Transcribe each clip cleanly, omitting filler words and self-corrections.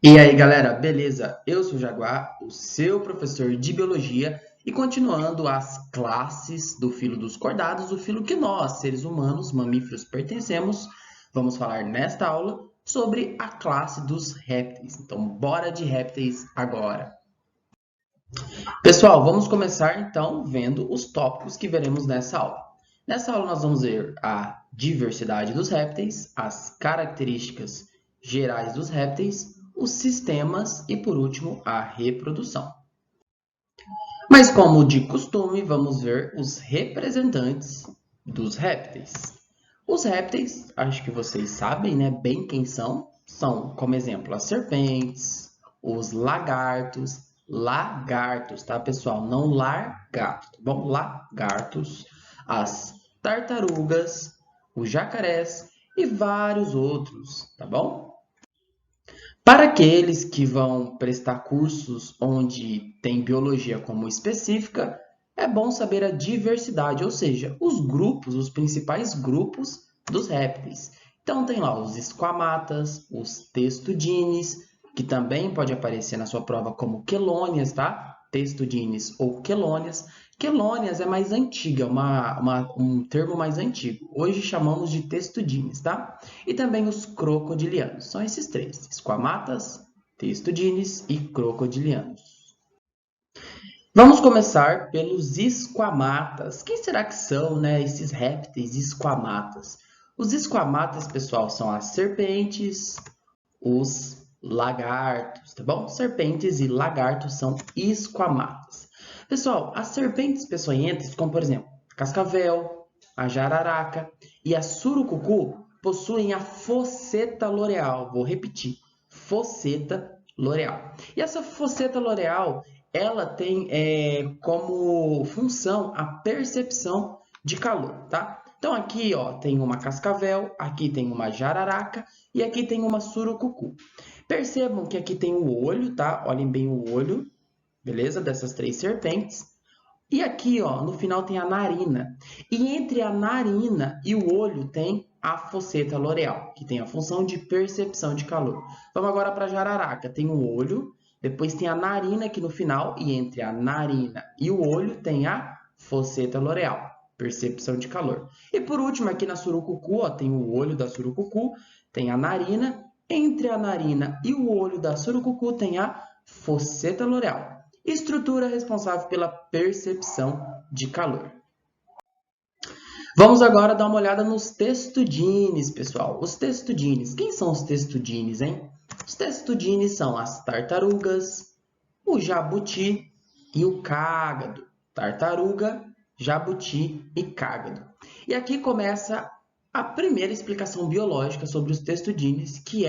E aí, galera, beleza? Eu sou o Jaguar, o seu professor de biologia, e continuando as classes do filo dos cordados, o filo que nós, seres humanos, mamíferos, pertencemos, vamos falar nesta aula sobre a classe dos répteis. Então, bora de répteis agora. Pessoal, vamos começar então vendo os tópicos que veremos nessa aula. Nessa aula, nós vamos ver a diversidade dos répteis, as características gerais dos répteis, os sistemas e, por último, a reprodução. Mas, como de costume, vamos ver os representantes dos répteis. Os répteis, acho que vocês sabem, né, bem quem são. São, como exemplo, as serpentes, os lagartos, tá, pessoal? Não largato, tá bom? Lagartos, as tartarugas, os jacarés e vários outros, tá bom? Para aqueles que vão prestar cursos onde tem biologia como específica, é bom saber a diversidade, ou seja, os grupos, os principais grupos dos répteis. Então tem lá os esquamatas, os testudines, que também pode aparecer na sua prova como quelônias, tá? Testudines ou quelônias. Quelônias é mais antiga, um termo mais antigo. Hoje chamamos de testudines, tá? E também os crocodilianos. São esses três: esquamatas, testudines e crocodilianos. Vamos começar pelos esquamatas. Quem será que são, né, esses répteis esquamatas? Os esquamatas, pessoal, são as serpentes, os lagartos, tá bom? Serpentes e lagartos são esquamatas. Pessoal, as serpentes peçonhentas, como por exemplo, a cascavel, a jararaca e a surucucu, possuem a fosseta loreal. Vou repetir, fosseta loreal. E essa fosseta loreal, ela tem como função a percepção de calor, tá? Então aqui, ó, tem uma cascavel, aqui tem uma jararaca e aqui tem uma surucucu. Percebam que aqui tem o olho, tá? Olhem bem o olho, beleza? Dessas três serpentes. E aqui, ó, no final tem a narina. E entre a narina e o olho tem a fosseta loreal, que tem a função de percepção de calor. Vamos agora para a jararaca. Tem o olho, depois tem a narina aqui no final, e entre a narina e o olho tem a fosseta loreal, percepção de calor. E por último, aqui na surucucu, ó, tem o olho da surucucu, tem a narina. Entre a narina e o olho da surucucu tem a fosseta loreal, estrutura responsável pela percepção de calor. Vamos agora dar uma olhada nos testudines, pessoal. Os testudines. Quem são os testudines, hein? Os testudines são as tartarugas, o jabuti e o cágado. Tartaruga, jabuti e cágado. E aqui começa a primeira explicação biológica sobre os testudines, que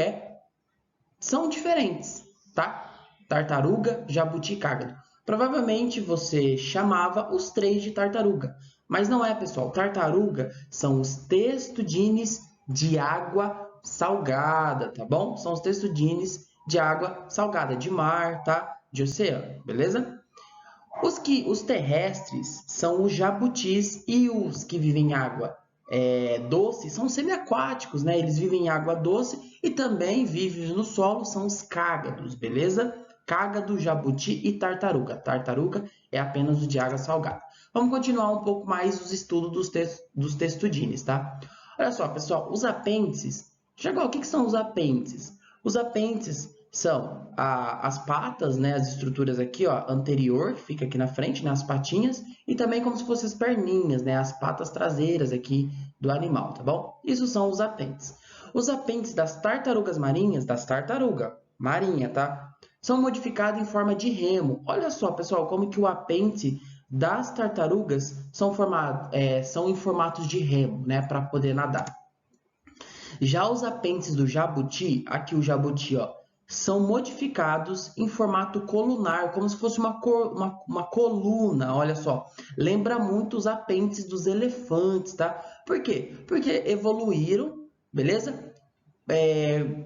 são diferentes, tá? Tartaruga, jabuti e cágado. Provavelmente você chamava os três de tartaruga, mas não é, pessoal. Tartaruga são os testudines de água salgada, tá bom? São os testudines de água salgada, de mar, tá? De oceano, beleza? Os terrestres são os jabutis e os que vivem em água doce são semiaquáticos, né? Eles vivem em água doce e também vivem no solo, são os cágados, beleza? Cágado, jabuti e tartaruga. Tartaruga é apenas o de água salgada. Vamos continuar um pouco mais os estudos dos testudines, tá? Olha só, pessoal, os apêndices. Jaguar, o que são os apêndices? Os apêndices são as patas, né, as estruturas aqui, ó, anterior, que fica aqui na frente, né, as patinhas, e também como se fossem as perninhas, né, as patas traseiras aqui do animal, tá bom? Isso são os apêndices. Os apêndices das tartarugas marinhas, das tartarugas marinha, tá? São modificados em forma de remo. Olha só, pessoal, como que o apêndice das tartarugas são em formatos de remo, né, para poder nadar. Já os apêndices do jabuti, aqui o jabuti, ó, são modificados em formato colunar, como se fosse uma coluna, olha só. Lembra muito os apêndices dos elefantes, tá? Por quê? Porque evoluíram, beleza?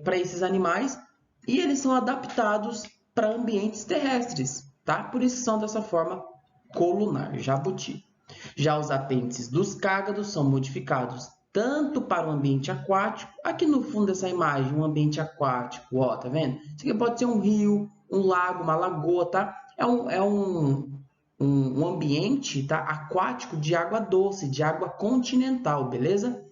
Para esses animais e eles são adaptados para ambientes terrestres, tá? Por isso são dessa forma colunar, jabuti. Já os apêndices dos cágados são modificados tanto para o ambiente aquático, aqui no fundo dessa imagem, um ambiente aquático, ó, tá vendo? Isso aqui pode ser um rio, um lago, uma lagoa, tá? É um ambiente, tá, aquático de água doce, de água continental, beleza?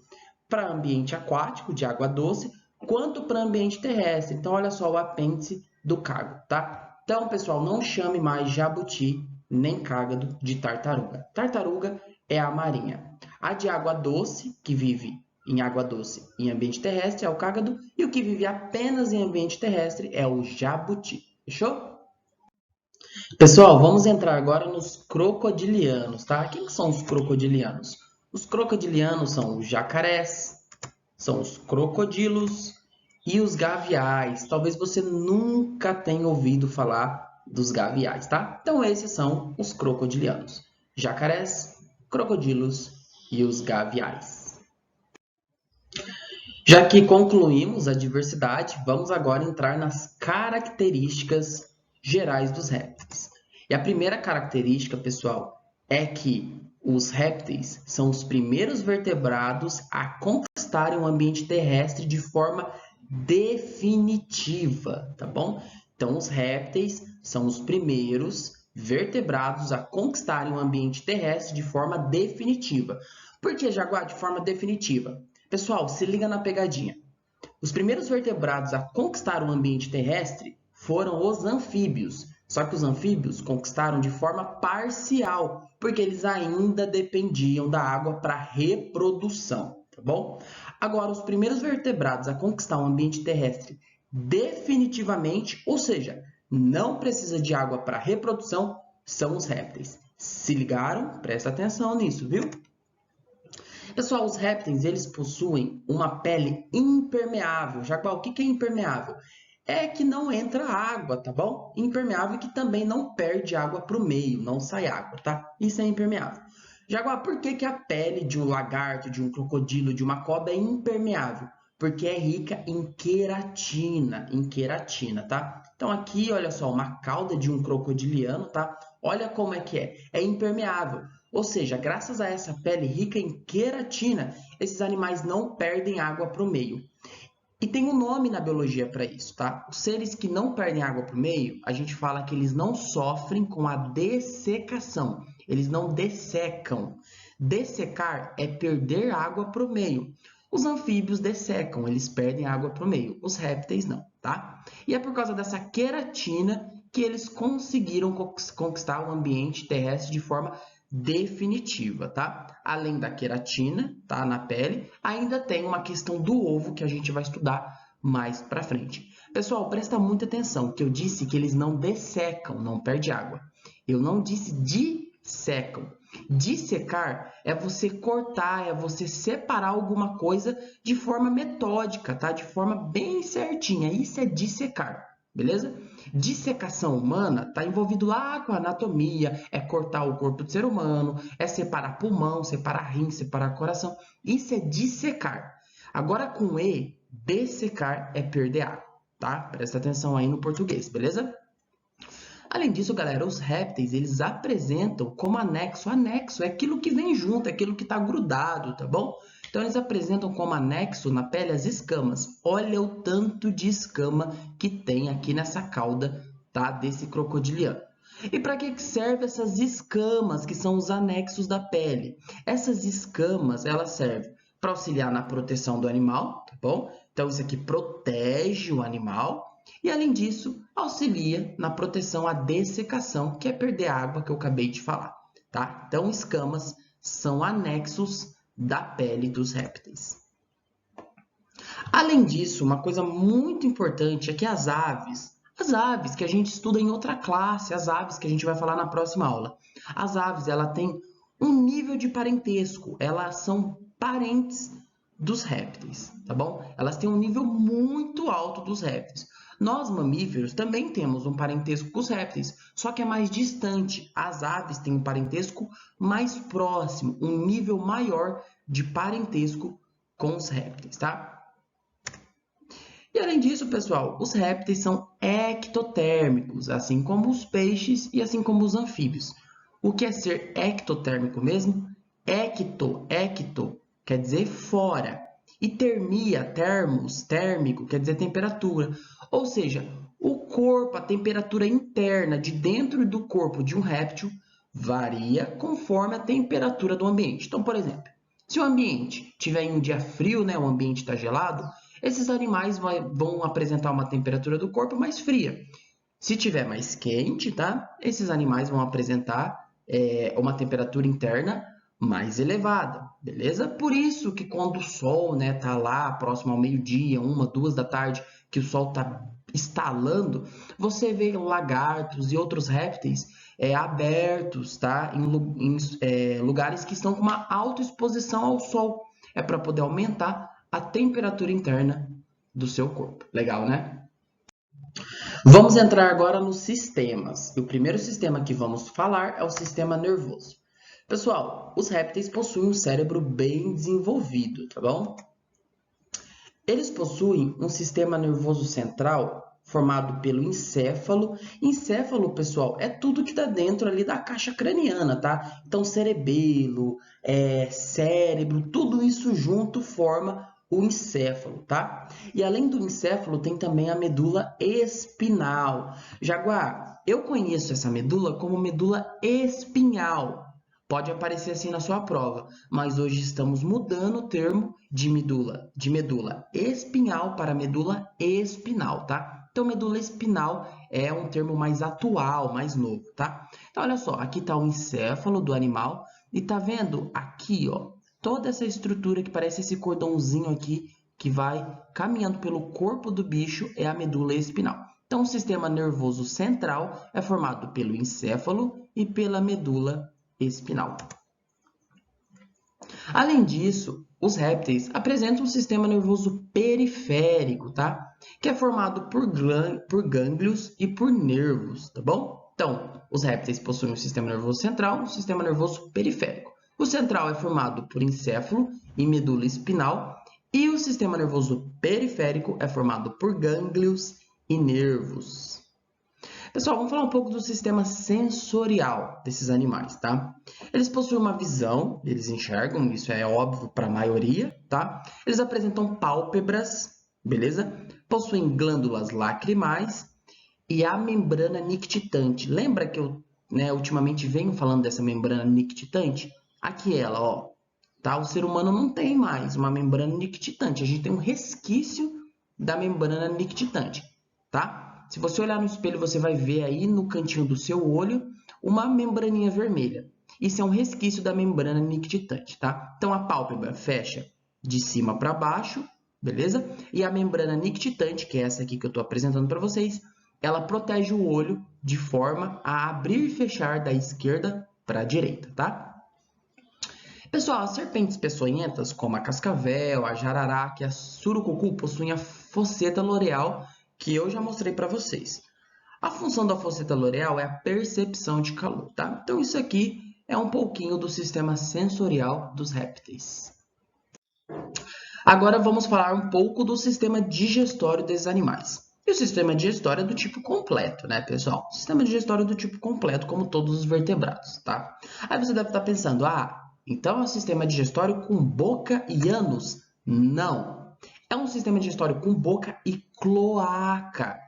Para ambiente aquático, de água doce, quanto para ambiente terrestre. Então, olha só o apêndice do cágado, tá? Então, pessoal, não chame mais jabuti nem cágado de tartaruga. Tartaruga é a marinha. A de água doce, que vive em água doce em ambiente terrestre, é o cágado, e o que vive apenas em ambiente terrestre é o jabuti. Fechou? Pessoal, vamos entrar agora nos crocodilianos, tá? Quem são os crocodilianos? Os crocodilianos são os jacarés, são os crocodilos e os gaviais. Talvez você nunca tenha ouvido falar dos gaviais, tá? Então, esses são os crocodilianos. Jacarés, crocodilos e os gaviais. Já que concluímos a diversidade, vamos agora entrar nas características gerais dos répteis. E a primeira característica, pessoal, é que os répteis são os primeiros vertebrados a conquistarem o ambiente terrestre de forma definitiva, tá bom? Então, os répteis são os primeiros vertebrados a conquistarem o ambiente terrestre de forma definitiva. Por que, Jaguar, de forma definitiva? Pessoal, se liga na pegadinha. Os primeiros vertebrados a conquistar o ambiente terrestre foram os anfíbios. Só que os anfíbios conquistaram de forma parcial, porque eles ainda dependiam da água para reprodução, tá bom? Agora, os primeiros vertebrados a conquistar o ambiente terrestre definitivamente, ou seja, não precisa de água para reprodução, são os répteis. Se ligaram? Presta atenção nisso, viu? Pessoal, os répteis, eles possuem uma pele impermeável. Jaguar, o que é impermeável? É que não entra água, tá bom? Impermeável que também não perde água para o meio, não sai água, tá? Isso é impermeável. Jaguar, por que a pele de um lagarto, de um crocodilo, de uma cobra é impermeável? Porque é rica em queratina, tá? Então aqui, olha só, uma cauda de um crocodiliano, tá? Olha como é que é. É impermeável. Ou seja, graças a essa pele rica em queratina, esses animais não perdem água para o meio. E tem um nome na biologia para isso, tá? Os seres que não perdem água para o meio, a gente fala que eles não sofrem com a dessecação. Eles não dessecam. Dessecar é perder água para o meio. Os anfíbios dessecam, eles perdem água para o meio. Os répteis não, tá? E é por causa dessa queratina que eles conseguiram conquistar o ambiente terrestre de forma definitiva, tá? Além da queratina, tá, na pele, ainda tem uma questão do ovo que a gente vai estudar mais para frente. Pessoal, presta muita atenção, que eu disse que eles não dessecam, não perde água. Eu não disse dissecam. Dissecar é você cortar, é você separar alguma coisa de forma metódica, tá? De forma bem certinha. Isso é dissecar, beleza? Dissecação humana está envolvido lá com a anatomia, é cortar o corpo do ser humano, é separar pulmão, separar rim, separar coração. Isso é dissecar. Agora com E, dessecar é perder água, tá? Presta atenção aí no português, beleza? Além disso, galera, os répteis, eles apresentam como anexo é aquilo que vem junto, é aquilo que está grudado, tá bom? Então, eles apresentam como anexo na pele as escamas. Olha o tanto de escama que tem aqui nessa cauda, tá? Desse crocodiliano. E para que servem essas escamas, que são os anexos da pele? Essas escamas, elas servem para auxiliar na proteção do animal, tá bom? Então, isso aqui protege o animal. E, além disso, auxilia na proteção à dessecação, que é perder a água que eu acabei de falar, tá? Então, escamas são anexos da pele dos répteis. Além disso, uma coisa muito importante é que as aves que a gente estuda em outra classe, as aves que a gente vai falar na próxima aula, as aves, ela têm um nível de parentesco, elas são parentes dos répteis, tá bom? Elas têm um nível muito alto dos répteis. Nós, mamíferos, também temos um parentesco com os répteis, só que é mais distante. As aves têm um parentesco mais próximo, um nível maior de parentesco com os répteis, tá? E além disso, pessoal, os répteis são ectotérmicos, assim como os peixes e assim como os anfíbios. O que é ser ectotérmico mesmo? Ecto quer dizer fora. E termia, termos, térmico, quer dizer temperatura. Ou seja, o corpo, a temperatura interna de dentro do corpo de um réptil varia conforme a temperatura do ambiente. Então, por exemplo, se o ambiente tiver em um dia frio, né, o ambiente está gelado, esses animais vão apresentar uma temperatura do corpo mais fria. Se tiver mais quente, tá? Esses animais vão apresentar uma temperatura interna mais elevada, beleza? Por isso que quando o sol, né, tá lá próximo ao meio-dia, 1, 2 da tarde, que o sol tá estalando, você vê lagartos e outros répteis abertos, tá? Em lugares que estão com uma alta exposição ao sol. É para poder aumentar a temperatura interna do seu corpo. Legal, né? Vamos entrar agora nos sistemas. E o primeiro sistema que vamos falar é o sistema nervoso. Pessoal, os répteis possuem um cérebro bem desenvolvido, tá bom? Eles possuem um sistema nervoso central formado pelo encéfalo. Encéfalo, pessoal, é tudo que está dentro ali da caixa craniana, tá? Então, cerebelo, cérebro, tudo isso junto forma o encéfalo, tá? E além do encéfalo, tem também a medula espinal. Jaguar, eu conheço essa medula como medula espinhal. Pode aparecer assim na sua prova, mas hoje estamos mudando o termo de medula espinhal para medula espinal, tá? Então, medula espinal é um termo mais atual, mais novo, tá? Então, olha só, aqui está o encéfalo do animal e tá vendo aqui, ó, toda essa estrutura que parece esse cordãozinho aqui que vai caminhando pelo corpo do bicho é a medula espinal. Então, o sistema nervoso central é formado pelo encéfalo e pela medula espinal. Além disso, os répteis apresentam um sistema nervoso periférico, tá? Que é formado por gânglios e por nervos, tá bom? Então, os répteis possuem um sistema nervoso central e um sistema nervoso periférico. O central é formado por encéfalo e medula espinal, e o sistema nervoso periférico é formado por gânglios e nervos. Pessoal, vamos falar um pouco do sistema sensorial desses animais, tá? Eles possuem uma visão, eles enxergam, isso é óbvio para a maioria, tá? Eles apresentam pálpebras, beleza? Possuem glândulas lacrimais e a membrana nictitante. Lembra que eu, ultimamente venho falando dessa membrana nictitante? Aqui ela, ó, tá? O ser humano não tem mais uma membrana nictitante, a gente tem um resquício da membrana nictitante, tá? Se você olhar no espelho, você vai ver aí no cantinho do seu olho uma membraninha vermelha. Isso é um resquício da membrana nictitante, tá? Então, a pálpebra fecha de cima para baixo, beleza? E a membrana nictitante, que é essa aqui que eu estou apresentando para vocês, ela protege o olho de forma a abrir e fechar da esquerda para a direita, tá? Pessoal, as serpentes peçonhentas, como a cascavel, a jararaca e a surucucu, possuem a fosseta loreal, que eu já mostrei para vocês. A função da fosseta loreal é a percepção de calor, tá? Então, isso aqui é um pouquinho do sistema sensorial dos répteis. Agora, vamos falar um pouco do sistema digestório desses animais. E o sistema digestório é do tipo completo, né, pessoal? O sistema digestório é do tipo completo, como todos os vertebrados, tá? Aí você deve estar pensando, então é um sistema digestório com boca e ânus? Não. É um sistema digestório com boca e cloaca.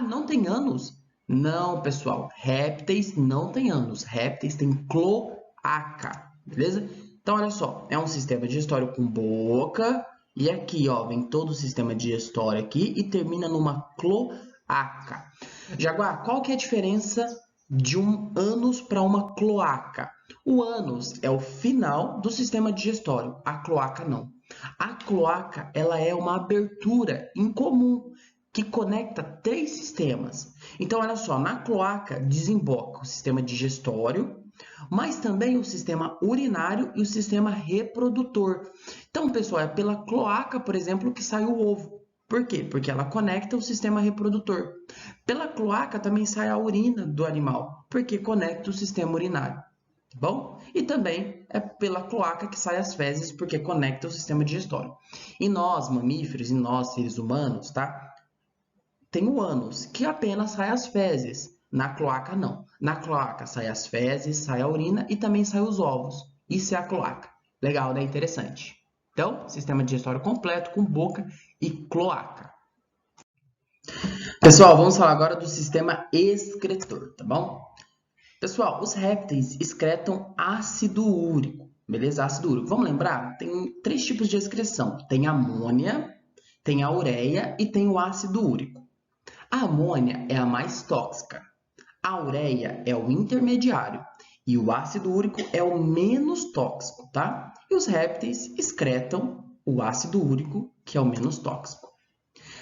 Não tem ânus? Não, pessoal. Répteis não têm ânus. Répteis têm cloaca, beleza? Então, olha só. É um sistema digestório com boca. E aqui, ó, vem todo o sistema digestório aqui e termina numa cloaca. Jaguar, qual que é a diferença de um ânus para uma cloaca? O ânus é o final do sistema digestório. A cloaca não. A cloaca, ela é uma abertura incomum que conecta 3 sistemas. Então, olha só, na cloaca desemboca o sistema digestório, mas também o sistema urinário e o sistema reprodutor. Então, pessoal, é pela cloaca, por exemplo, que sai o ovo. Por quê? Porque ela conecta o sistema reprodutor. Pela cloaca também sai a urina do animal, porque conecta o sistema urinário. Tá bom? E também é pela cloaca que saem as fezes, porque conecta o sistema digestório. E nós, mamíferos, e nós, seres humanos, tá? Tem o ânus, que apenas sai as fezes. Na cloaca, não. Na cloaca sai as fezes, sai a urina e também sai os ovos. Isso é a cloaca. Legal, né? Interessante. Então, sistema digestório completo com boca e cloaca. Pessoal, vamos falar agora do sistema excretor, tá bom? Pessoal, os répteis excretam ácido úrico, beleza? Ácido úrico. Vamos lembrar? Tem 3 tipos de excreção. Tem a amônia, tem a ureia e tem o ácido úrico. A amônia é a mais tóxica. A ureia é o intermediário. E o ácido úrico é o menos tóxico, tá? E os répteis excretam o ácido úrico, que é o menos tóxico.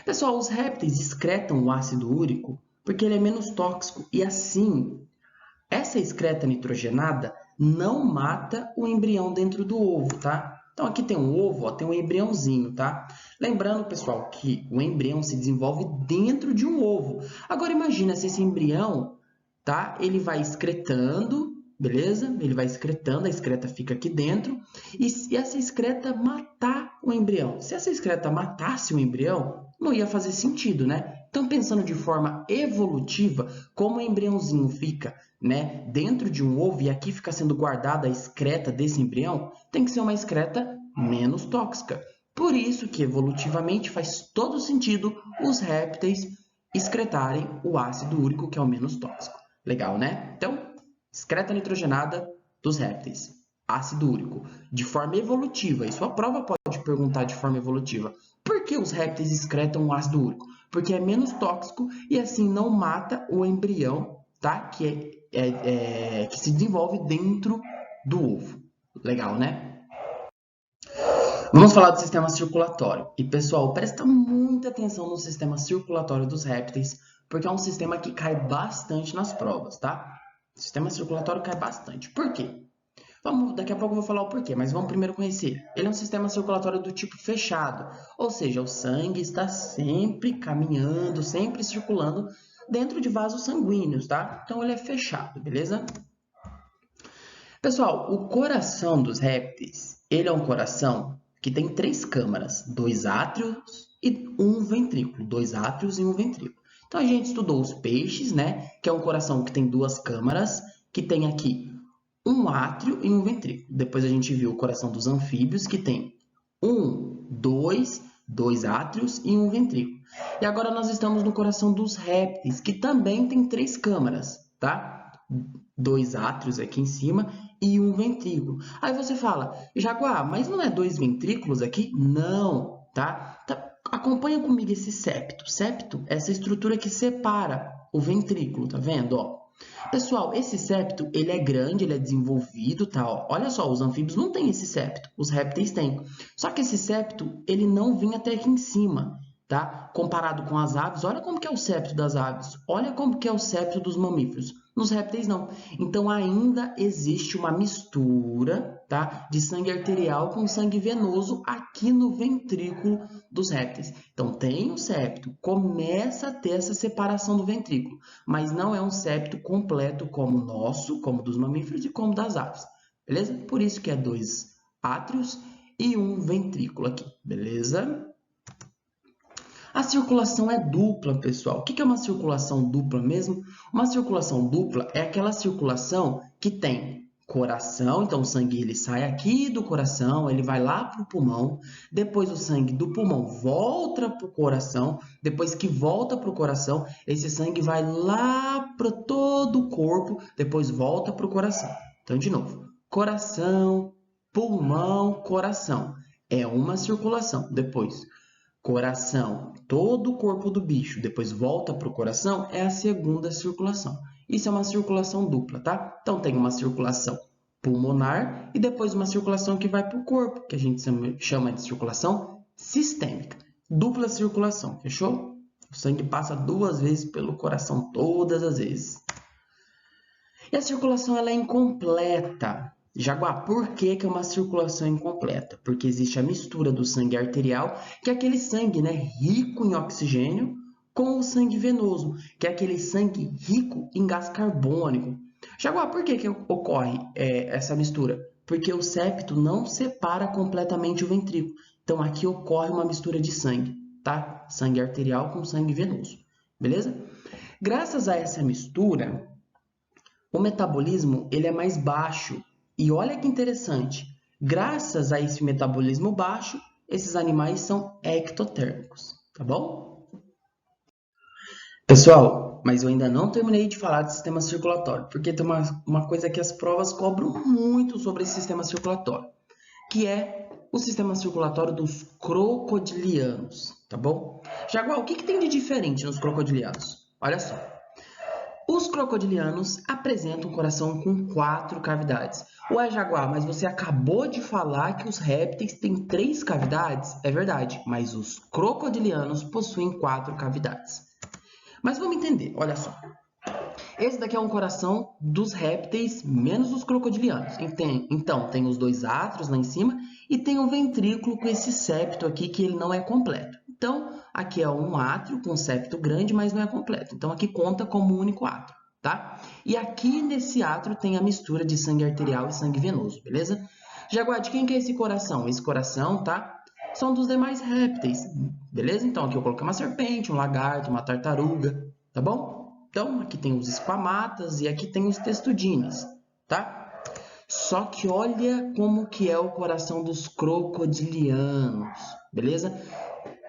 Pessoal, os répteis excretam o ácido úrico porque ele é menos tóxico e assim, essa excreta nitrogenada não mata o embrião dentro do ovo, tá? Então aqui tem um ovo, ó, tem um embriãozinho, tá? Lembrando, pessoal, que o embrião se desenvolve dentro de um ovo. Agora imagina se esse embrião, tá? Ele vai excretando, beleza? Ele vai excretando, a excreta fica aqui dentro. E se essa excreta matar o embrião? Se essa excreta matasse o embrião, não ia fazer sentido, né? Então, pensando de forma evolutiva, como o embriãozinho fica, né, dentro de um ovo e aqui fica sendo guardada a excreta desse embrião, tem que ser uma excreta menos tóxica. Por isso que evolutivamente faz todo sentido os répteis excretarem o ácido úrico, que é o menos tóxico. Legal, né? Então, excreta nitrogenada dos répteis, ácido úrico, de forma evolutiva. Isso a prova pode perguntar de forma evolutiva. Por que os répteis excretam o ácido úrico? Porque é menos tóxico e assim não mata o embrião, tá? Que se desenvolve dentro do ovo. Legal, né? Vamos falar do sistema circulatório. E, pessoal, presta muita atenção no sistema circulatório dos répteis, porque é um sistema que cai bastante nas provas, tá? O sistema circulatório cai bastante. Por quê? Daqui a pouco eu vou falar o porquê, mas vamos primeiro conhecer. Ele é um sistema circulatório do tipo fechado, ou seja, o sangue está sempre caminhando, sempre circulando dentro de vasos sanguíneos, tá? Então ele é fechado, beleza? Pessoal, o coração dos répteis, ele é um coração que tem 3 câmaras, 2 átrios e um ventrículo, 2 átrios e um ventrículo. Então a gente estudou os peixes, né? Que é um coração que tem 2 câmaras, que tem aqui um átrio e um ventrículo. Depois a gente viu o coração dos anfíbios, que tem dois átrios e um ventrículo. E agora nós estamos no coração dos répteis, que também tem 3 câmaras, tá? 2 átrios aqui em cima e um ventrículo. Aí você fala, Jaguar, mas não é 2 ventrículos aqui? Não, tá? Acompanha comigo esse septo. Septo é essa estrutura que separa o ventrículo, tá vendo? Ó. Pessoal, esse septo, ele é grande, ele é desenvolvido, tá? Ó, olha só, os anfíbios não têm esse septo, os répteis têm. Só que esse septo, ele não vem até aqui em cima, tá? Comparado com as aves, olha como que é o septo das aves, olha como que é o septo dos mamíferos. Nos répteis, não. Então, ainda existe uma mistura, tá? De sangue arterial com sangue venoso aqui no ventrículo dos répteis. Então, tem o septo, começa a ter essa separação do ventrículo, mas não é um septo completo como o nosso, como dos mamíferos e como das aves, beleza? Por isso que é 2 átrios e um ventrículo aqui, beleza? A circulação é dupla, pessoal. O que é uma circulação dupla mesmo? Uma circulação dupla é aquela circulação que tem coração, então o sangue ele sai aqui do coração, ele vai lá para o pulmão, depois o sangue do pulmão volta para o coração, depois que volta para o coração, esse sangue vai lá para todo o corpo, depois volta para o coração. Então, de novo, coração, pulmão, coração. É uma circulação. Depois, coração, todo o corpo do bicho, depois volta para o coração, é a segunda circulação. Isso é uma circulação dupla, tá? Então, tem uma circulação pulmonar e depois uma circulação que vai para o corpo, que a gente chama de circulação sistêmica. Dupla circulação, fechou? O sangue passa 2 vezes pelo coração, todas as vezes. E a circulação ela é incompleta. Jaguar, por que é uma circulação incompleta? Porque existe a mistura do sangue arterial, que é aquele sangue, né, rico em oxigênio, com o sangue venoso, que é aquele sangue rico em gás carbônico. Jaguar, por que ocorre essa mistura? Porque o septo não separa completamente o ventrículo. Então, aqui ocorre uma mistura de sangue, tá? Sangue arterial com sangue venoso, beleza? Graças a essa mistura, o metabolismo ele é mais baixo. E olha que interessante, Graças a esse metabolismo baixo, esses animais são ectotérmicos, tá bom? Pessoal, mas eu ainda não terminei de falar do sistema circulatório, porque tem uma coisa que as provas cobram muito sobre esse sistema circulatório, que é o sistema circulatório dos crocodilianos, tá bom? Jaguar, o que tem de diferente nos crocodilianos? Olha só. Os crocodilianos apresentam um coração com 4 cavidades. Ué, Jaguar, mas você acabou de falar que os répteis têm 3 cavidades? É verdade, mas os crocodilianos possuem 4 cavidades. Mas vamos entender, olha só. Esse daqui é um coração dos répteis menos dos crocodilianos. Então, tem os 2 átrios lá em cima e tem o ventrículo com esse septo aqui que ele não é completo. Então, aqui é um átrio com septo grande, mas não é completo. Então, aqui conta como um único átrio, tá? E aqui nesse átrio tem a mistura de sangue arterial e sangue venoso, beleza? Jaguar, de quem que é esse coração? Esse coração, tá? São dos demais répteis, beleza? Então, aqui eu coloquei uma serpente, um lagarto, uma tartaruga, tá bom? Então, aqui tem os esquamatas e aqui tem os testudines, tá? Só que olha como que é o coração dos crocodilianos, beleza?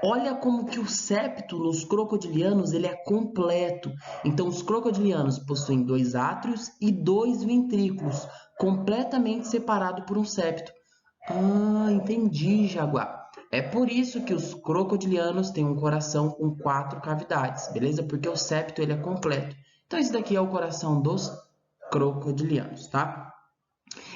Olha como que o septo nos crocodilianos ele é completo. Então, os crocodilianos possuem 2 átrios e 2 ventrículos, completamente separados por um septo. Ah, entendi, Jaguar. É por isso que os crocodilianos têm um coração com 4 cavidades, beleza? Porque o septo ele é completo. Então, esse daqui é o coração dos crocodilianos, tá?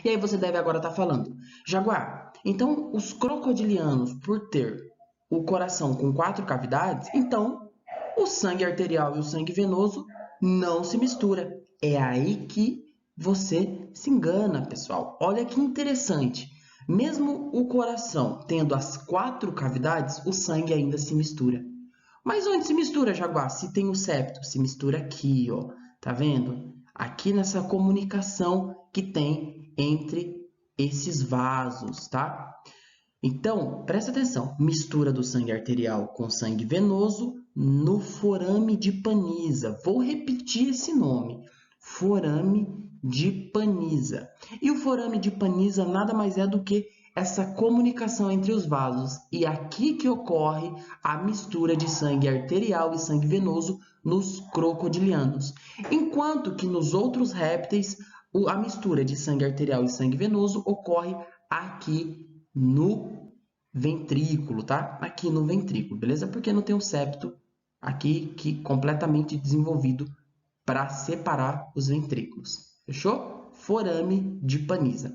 E aí você deve agora estar falando, Jaguar, então os crocodilianos, por ter o coração com 4 cavidades, então o sangue arterial e o sangue venoso não se mistura. É aí que você se engana, pessoal. Olha que interessante. Mesmo o coração tendo as 4 cavidades, o sangue ainda se mistura. Mas onde se mistura, Jaguar? Se tem o septo, se mistura aqui, ó. Tá vendo? Aqui nessa comunicação que tem entre esses vasos, tá? Então, presta atenção. Mistura do sangue arterial com sangue venoso no forame de Pannisa. Vou repetir esse nome. Forame de Pannisa. E o forame de Pannisa nada mais é do que essa comunicação entre os vasos. E aqui que ocorre a mistura de sangue arterial e sangue venoso nos crocodilianos. Enquanto que nos outros répteis, a mistura de sangue arterial e sangue venoso ocorre aqui no ventrículo, tá? Aqui no ventrículo, beleza? Porque não tem um septo aqui que completamente desenvolvido para separar os ventrículos. Fechou? Forame de Pannisa.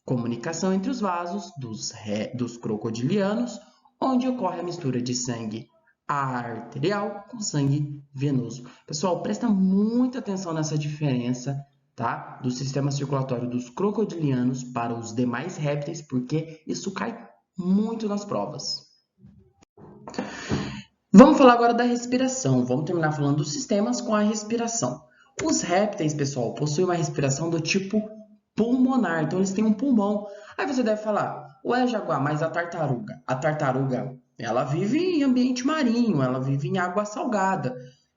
Comunicação entre os vasos dos crocodilianos, onde ocorre a mistura de sangue arterial com sangue venoso. Pessoal, presta muita atenção nessa diferença, tá? Do sistema circulatório dos crocodilianos para os demais répteis, porque isso cai muito nas provas. Vamos falar agora da respiração. Vamos terminar falando dos sistemas com a respiração. Os répteis, pessoal, possuem uma respiração do tipo pulmonar. Então, eles têm um pulmão. Aí você deve falar, ué, Jaguar, mas a tartaruga? A tartaruga, ela vive em ambiente marinho, ela vive em água salgada.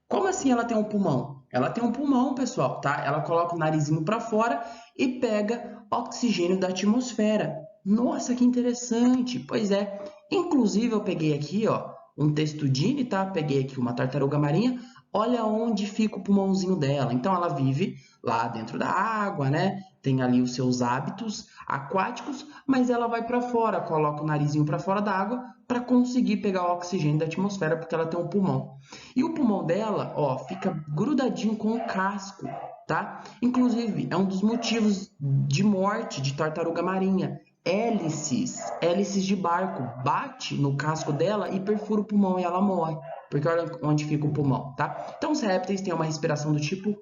Como assim ela tem um pulmão? Ela tem um pulmão, pessoal, tá? Ela coloca o narizinho para fora e pega oxigênio da atmosfera. Nossa, que interessante! Pois é. Inclusive, eu peguei aqui, ó, um testudine, tá? Peguei aqui uma tartaruga marinha. Olha onde fica o pulmãozinho dela. Então, ela vive lá dentro da água, né? Tem ali os seus hábitos aquáticos, mas ela vai para fora, coloca o narizinho para fora da água para conseguir pegar o oxigênio da atmosfera, porque ela tem um pulmão. E o pulmão dela, ó, fica grudadinho com o casco, tá? Inclusive, é um dos motivos de morte de tartaruga marinha. Hélices de barco, bate no casco dela e perfura o pulmão e ela morre. Porque olha onde fica o pulmão, tá? Então, os répteis têm uma respiração do tipo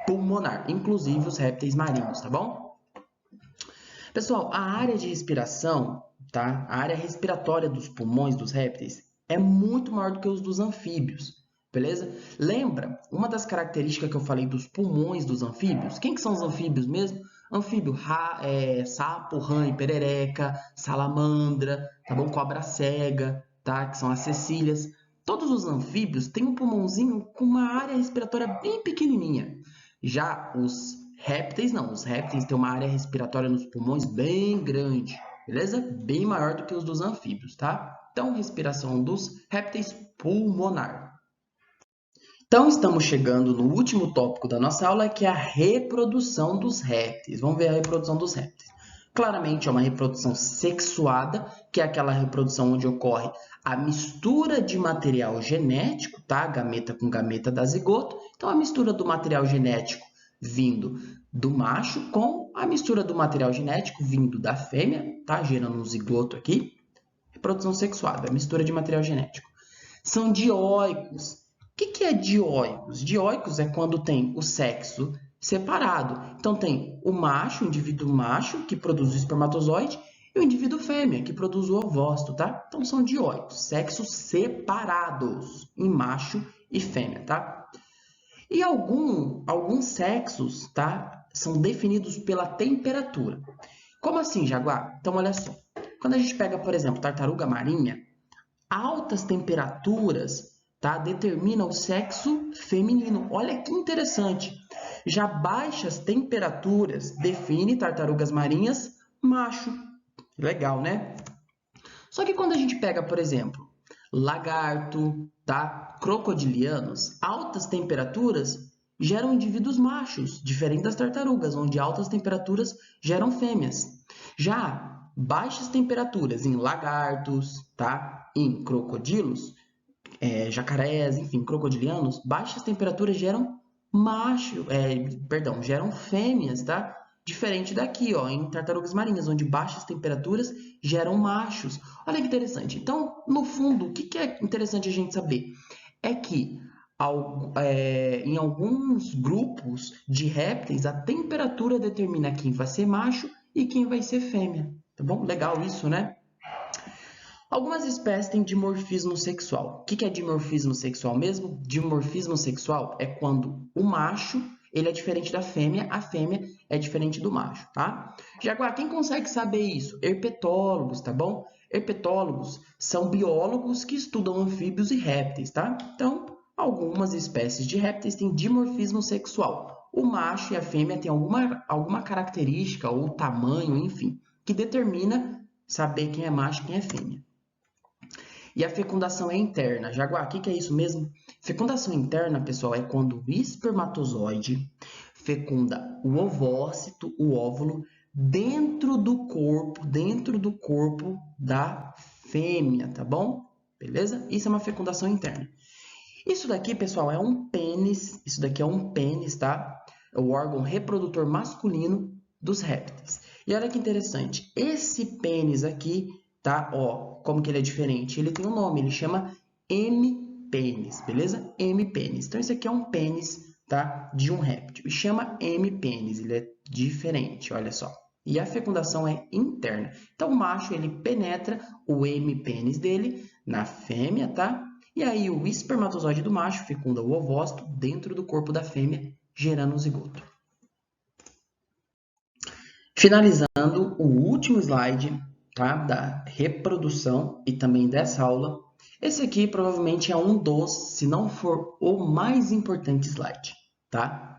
pulmonar, inclusive os répteis marinhos, tá bom? Pessoal, a área de respiração, tá? A área respiratória dos pulmões dos répteis é muito maior do que os dos anfíbios, beleza? Lembra uma das características que eu falei dos pulmões dos anfíbios? Quem que são os anfíbios mesmo? Anfíbio, sapo, rã e perereca, salamandra, tá bom? Cobra cega, tá? Que são as cecílias. Todos os anfíbios têm um pulmãozinho com uma área respiratória bem pequenininha. Já os répteis não, os répteis têm uma área respiratória nos pulmões bem grande, beleza? Bem maior do que os dos anfíbios, tá? Então, respiração dos répteis pulmonar. Então, estamos chegando no último tópico da nossa aula, que é a reprodução dos répteis. Vamos ver a reprodução dos répteis. Claramente, é uma reprodução sexuada, que é aquela reprodução onde ocorre a mistura de material genético, tá? Gameta com gameta da zigoto. Então, a mistura do material genético vindo do macho com a mistura do material genético vindo da fêmea, tá? Gerando um zigoto aqui. Reprodução sexuada, a mistura de material genético. São dioicos. O que é dioicos? Dioicos é quando tem o sexo separado. Então, tem o macho, o indivíduo macho, que produz o espermatozoide, e o indivíduo fêmea, que produz o ovócito, tá? Então, são dioicos, sexos separados, em macho e fêmea, tá? E alguns sexos, tá? São definidos pela temperatura. Como assim, Jaguar? Então, olha só. Quando a gente pega, por exemplo, tartaruga marinha, altas temperaturas, tá, determinam o sexo feminino. Olha que interessante. Já baixas temperaturas define tartarugas marinhas macho. Legal, né? Só que quando a gente pega, por exemplo, lagarto, tá, crocodilianos, altas temperaturas geram indivíduos machos, diferente das tartarugas, onde altas temperaturas geram fêmeas. Já baixas temperaturas em lagartos, tá, em crocodilos, jacarés, enfim, crocodilianos, baixas temperaturas geram geram fêmeas, tá? Diferente daqui, ó, em tartarugas marinhas, onde baixas temperaturas geram machos. Olha que interessante. Então, no fundo, o que é interessante a gente saber? É que em alguns grupos de répteis, a temperatura determina quem vai ser macho e quem vai ser fêmea. Tá bom? Legal isso, né? Algumas espécies têm dimorfismo sexual. O que é dimorfismo sexual mesmo? Dimorfismo sexual é quando o macho ele é diferente da fêmea, a fêmea é diferente do macho, tá? Jaguar, quem consegue saber isso? Herpetólogos, tá bom? Herpetólogos são biólogos que estudam anfíbios e répteis, tá? Então, algumas espécies de répteis têm dimorfismo sexual. O macho e a fêmea têm alguma característica ou tamanho, enfim, que determina saber quem é macho e quem é fêmea. E a fecundação é interna. Jaguar, o que é isso mesmo? Fecundação interna, pessoal, é quando o espermatozoide fecunda o ovócito, o óvulo, dentro do corpo da fêmea, tá bom? Beleza? Isso é uma fecundação interna. Isso daqui, pessoal, é um pênis. Isso daqui é um pênis, tá? É o órgão reprodutor masculino dos répteis. E olha que interessante. Esse pênis aqui, tá? Ó, como que ele é diferente? Ele tem um nome, ele chama hemipênis, beleza? Hemipênis. Então, esse aqui é um pênis, tá? De um réptil. E chama hemipênis, ele é diferente, olha só. E a fecundação é interna. Então, o macho, ele penetra o hemipênis dele na fêmea, tá? E aí, o espermatozoide do macho fecunda o ovócito dentro do corpo da fêmea, gerando um zigoto. Finalizando o último slide, tá, da reprodução e também dessa aula. Esse aqui provavelmente é um dos, se não for o mais importante slide, tá?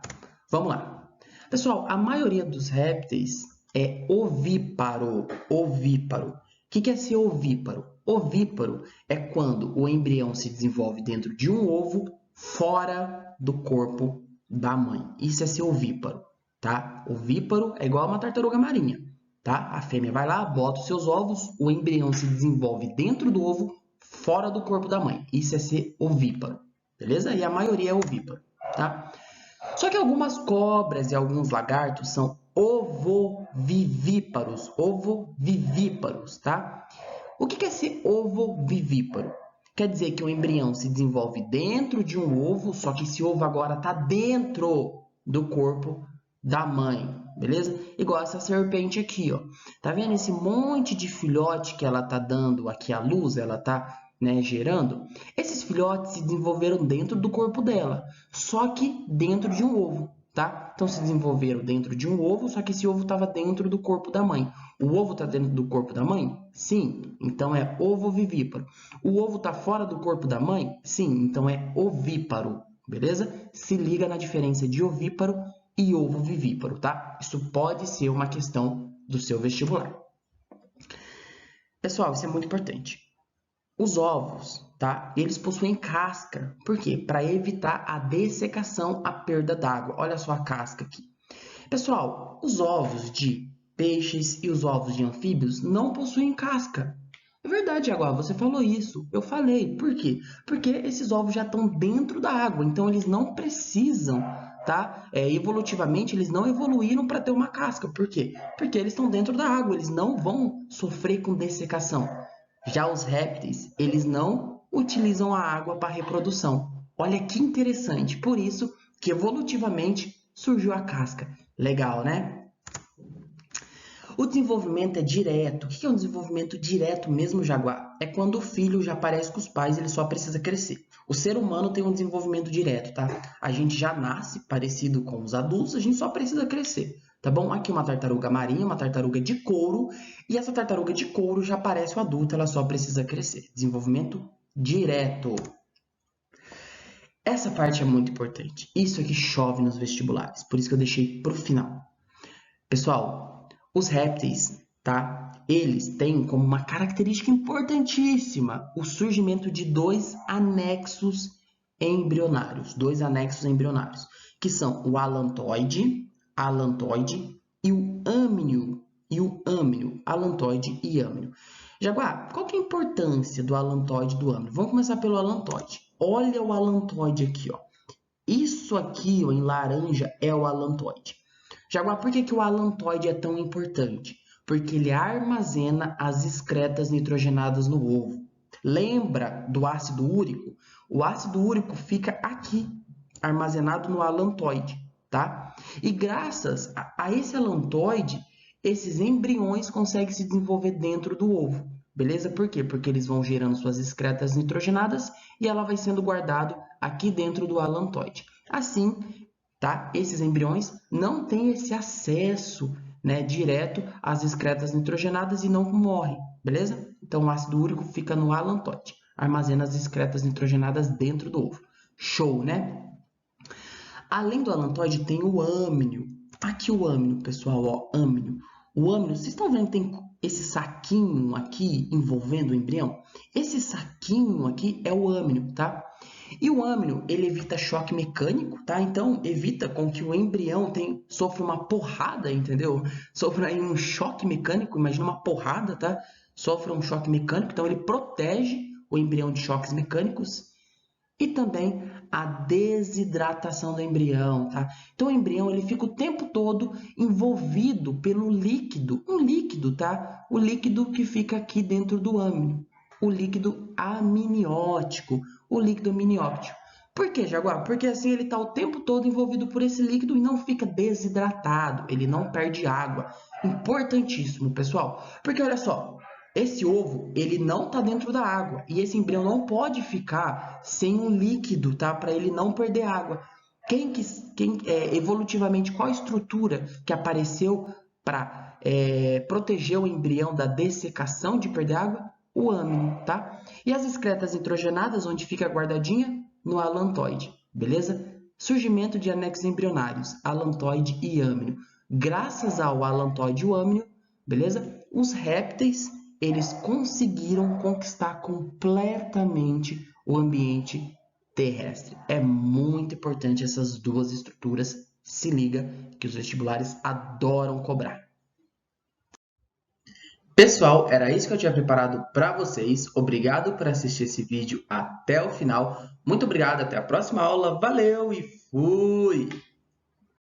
Vamos lá. Pessoal, a maioria dos répteis é ovíparo. Ovíparo. O que é ser ovíparo? Ovíparo é quando o embrião se desenvolve dentro de um ovo fora do corpo da mãe. Isso é ser ovíparo, tá? Ovíparo é igual a uma tartaruga marinha, tá? A fêmea vai lá, bota os seus ovos, o embrião se desenvolve dentro do ovo, fora do corpo da mãe. Isso é ser ovíparo, beleza? E a maioria é ovíparo, tá? Só que algumas cobras e alguns lagartos são ovovivíparos, tá? O que é ser ovovivíparo? Quer dizer que o embrião se desenvolve dentro de um ovo, só que esse ovo agora está dentro do corpo da mãe, beleza? Igual essa serpente aqui, ó. Tá vendo esse monte de filhote que ela tá dando aqui à luz? Ela tá, né, gerando? Esses filhotes se desenvolveram dentro do corpo dela, só que dentro de um ovo, tá? Então se desenvolveram dentro de um ovo, só que esse ovo estava dentro do corpo da mãe. O ovo está dentro do corpo da mãe? Sim, então é ovovivíparo. O ovo está fora do corpo da mãe? Sim, então é ovíparo, beleza? Se liga na diferença de ovíparo e ovovivíparo, tá? Isso pode ser uma questão do seu vestibular. Pessoal, isso é muito importante. Os ovos, tá? Eles possuem casca. Por quê? Para evitar a dessecação, a perda d'água. Olha só a casca aqui. Pessoal, os ovos de peixes e os ovos de anfíbios não possuem casca. É verdade, agora você falou isso. Eu falei. Por quê? Porque esses ovos já estão dentro da água, então eles não precisam, tá? Evolutivamente, eles não evoluíram para ter uma casca. Por quê? Porque eles estão dentro da água, eles não vão sofrer com dessecação. Já os répteis, eles não utilizam a água para reprodução. Olha que interessante. Por isso que evolutivamente surgiu a casca. Legal, né? O desenvolvimento é direto. O que é um desenvolvimento direto mesmo, Jaguar? É quando o filho já aparece com os pais, ele só precisa crescer. O ser humano tem um desenvolvimento direto, tá? A gente já nasce parecido com os adultos, a gente só precisa crescer, tá bom? Aqui uma tartaruga marinha, uma tartaruga de couro, e essa tartaruga de couro já parece o adulto, ela só precisa crescer. Desenvolvimento direto. Essa parte é muito importante. Isso aqui chove nos vestibulares, por isso que eu deixei para o final. Pessoal, os répteis, tá? Eles têm como uma característica importantíssima o surgimento de dois anexos embrionários, que são o alantoide e o âmnio, alantoide e âmnio. Jaguar, qual que é a importância do alantoide e do âmnio? Vamos começar pelo alantoide. Olha o alantoide aqui, ó. Isso aqui, ó, em laranja, é o alantoide. Jaguar, por que o alantoide é tão importante? Porque ele armazena as excretas nitrogenadas no ovo. Lembra do ácido úrico? O ácido úrico fica aqui, armazenado no alantoide, tá? E graças a esse alantoide, esses embriões conseguem se desenvolver dentro do ovo. Beleza? Por quê? Porque eles vão gerando suas excretas nitrogenadas e ela vai sendo guardado aqui dentro do alantoide. Assim, tá? Esses embriões não têm esse acesso, né, direto às excretas nitrogenadas e não morrem, beleza? Então o ácido úrico fica no alantoide, armazena as excretas nitrogenadas dentro do ovo. Show, né? Além do alantoide tem o âmnio. Aqui o âmnio, pessoal, ó, âmnio. O âmnio, vocês estão vendo que tem esse saquinho aqui envolvendo o embrião? Esse saquinho aqui é o âmnio, tá? E o âmnio, ele evita choque mecânico, tá? Então, evita com que o embrião sofra uma porrada, entendeu? Sofra aí um choque mecânico, imagina uma porrada, tá? Sofra um choque mecânico, então ele protege o embrião de choques mecânicos e também a desidratação do embrião, tá? Então o embrião ele fica o tempo todo envolvido pelo líquido, um líquido, tá? O líquido que fica aqui dentro do âmnio, o líquido amniótico, o líquido amniótico. Por que, Jaguar? Porque assim ele está o tempo todo envolvido por esse líquido e não fica desidratado, ele não perde água. Importantíssimo, pessoal. Porque olha só, esse ovo, ele não está dentro da água e esse embrião não pode ficar sem um líquido, tá? Para ele não perder água. Evolutivamente, qual a estrutura que apareceu para proteger o embrião da dessecação de perder água? O âmnio, tá? E as excretas nitrogenadas, onde fica guardadinha? No alantoide, beleza? Surgimento de anexos embrionários, alantoide e âmnio. Graças ao alantoide e o âmnio, beleza? Os répteis eles conseguiram conquistar completamente o ambiente terrestre. É muito importante essas duas estruturas. Se liga que os vestibulares adoram cobrar. Pessoal, era isso que eu tinha preparado para vocês. Obrigado por assistir esse vídeo até o final. Muito obrigado, até a próxima aula. Valeu e fui!